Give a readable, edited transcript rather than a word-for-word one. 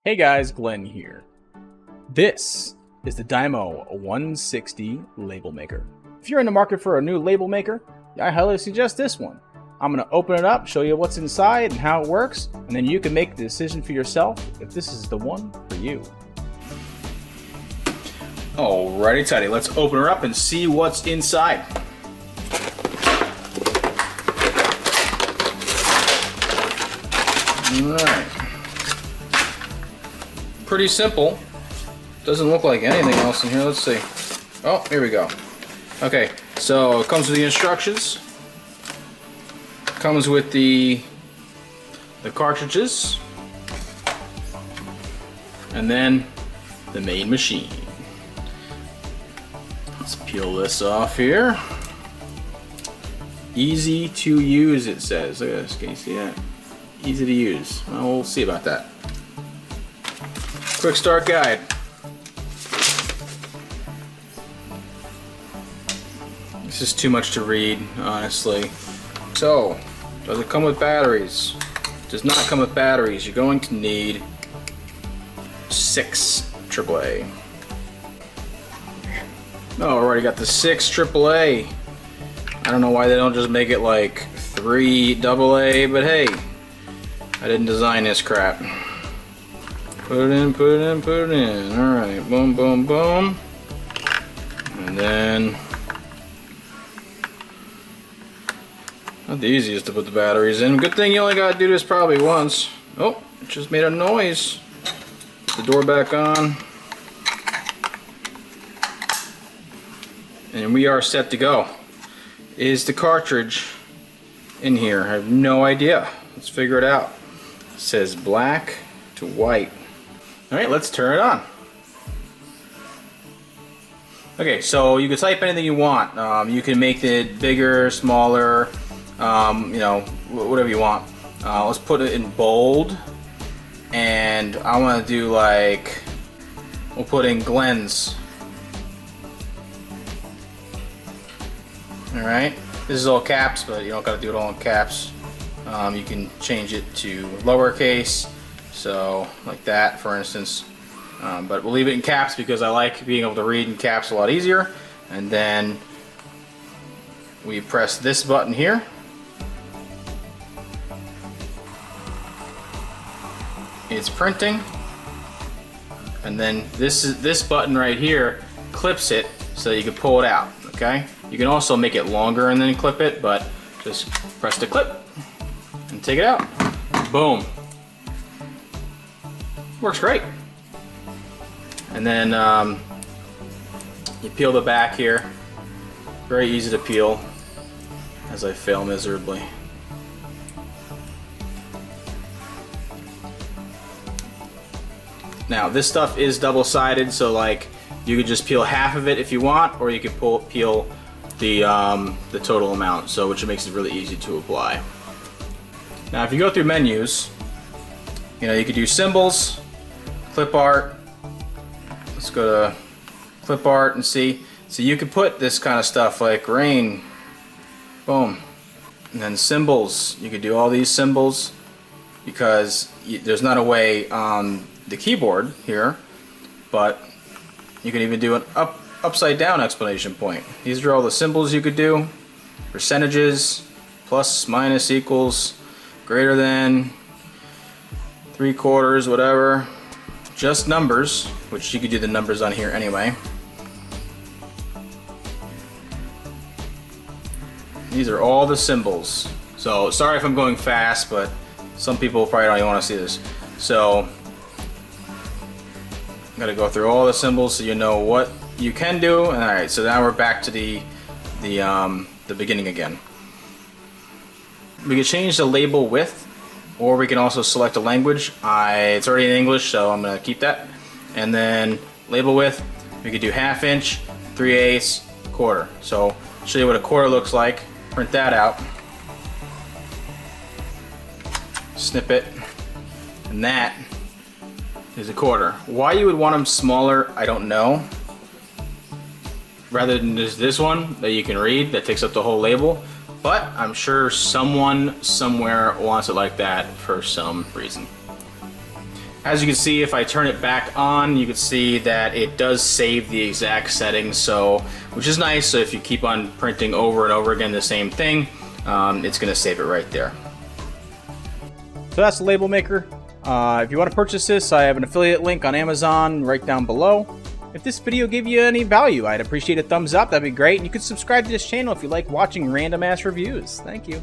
Hey guys, Glenn here. This is the Dymo 160 label maker. If you're in the market for a new label maker, I highly suggest this one. I'm going to open it up, show you what's inside and how it works, and then you can make the decision for yourself if this is the one for you. Alrighty tighty, let's open her up and see what's inside. Alright. Pretty simple. Doesn't look like anything else in here. Let's see. Oh, here we go. Okay, so it comes with the instructions. Comes with the cartridges. And then the main machine. Let's peel this off here. Easy to use, it says. Look at this. Can you see that? Easy to use. Well, we'll see about that. Quick start guide. This is too much to read, honestly. So, does it come with batteries? Does not come with batteries. You're going to need 6 AAA. Oh, already got the 6 AAA. I don't know why they don't just make it like 3 AA, but hey, I didn't design this crap. Put it in, put it in, put it in. Alright, boom, boom, boom. And then, not the easiest to put the batteries in. Good thing you only gotta do this probably once. Oh, it just made a noise. Put the door back on. And we are set to go. Is the cartridge in here? I have no idea. Let's figure it out. It says black to white. Alright, let's turn it on. Okay, so you can type anything you want. You can make it bigger, smaller, you know, whatever you want. Let's put it in bold. And I want to do like, we'll put in Glenn's. Alright, this is all caps, but you don't got to do it all in caps. You can change it to lowercase. So, like that, for instance. But we'll leave it in caps because I like being able to read in caps a lot easier. And then we press this button here. It's printing. And then this button right here clips it so you can pull it out. Okay? You can also make it longer and then clip it, but just press the clip and take it out. Boom. Works great. And then you peel the back here. Very easy to peel as I fail miserably. Now this stuff is double-sided, so like you could just peel half of it if you want, or you could peel the total amount, so which makes it really easy to apply. Now if you go through menus, you know, you could do symbols, clip art. Let's go to clip art and see. So you could put this kind of stuff like rain, boom. And then symbols, you could do all these symbols because there's not a way on the keyboard here, but you can even do an upside down exclamation point. These are all the symbols you could do. Percentages, plus, minus, equals, greater than, 3/4, whatever. Just numbers, which you could do the numbers on here anyway. These are all the symbols. So sorry if I'm going fast, but some people probably don't even want to see this. So I'm gonna go through all the symbols so you know what you can do. All right, so now we're back to the beginning again. We can change the label width, or we can also select a language. It's already in English, so I'm gonna keep that. And then label width, we could do 1/2 inch, 3/8, 1/4. So I'll show you what a 1/4 looks like. Print that out. Snip it, and that is a 1/4. Why you would want them smaller, I don't know. Rather than just this one that you can read that takes up the whole label. But I'm sure someone somewhere wants it like that for some reason. As you can see, if I turn it back on, you can see that it does save the exact settings, so which is nice. So if you keep on printing over and over again the same thing, it's going to save it right there. So that's the Label Maker. If you want to purchase this, I have an affiliate link on Amazon right down below. If this video gave you any value, I'd appreciate a thumbs up. That'd be great. And you could subscribe to this channel if you like watching random ass reviews. Thank you.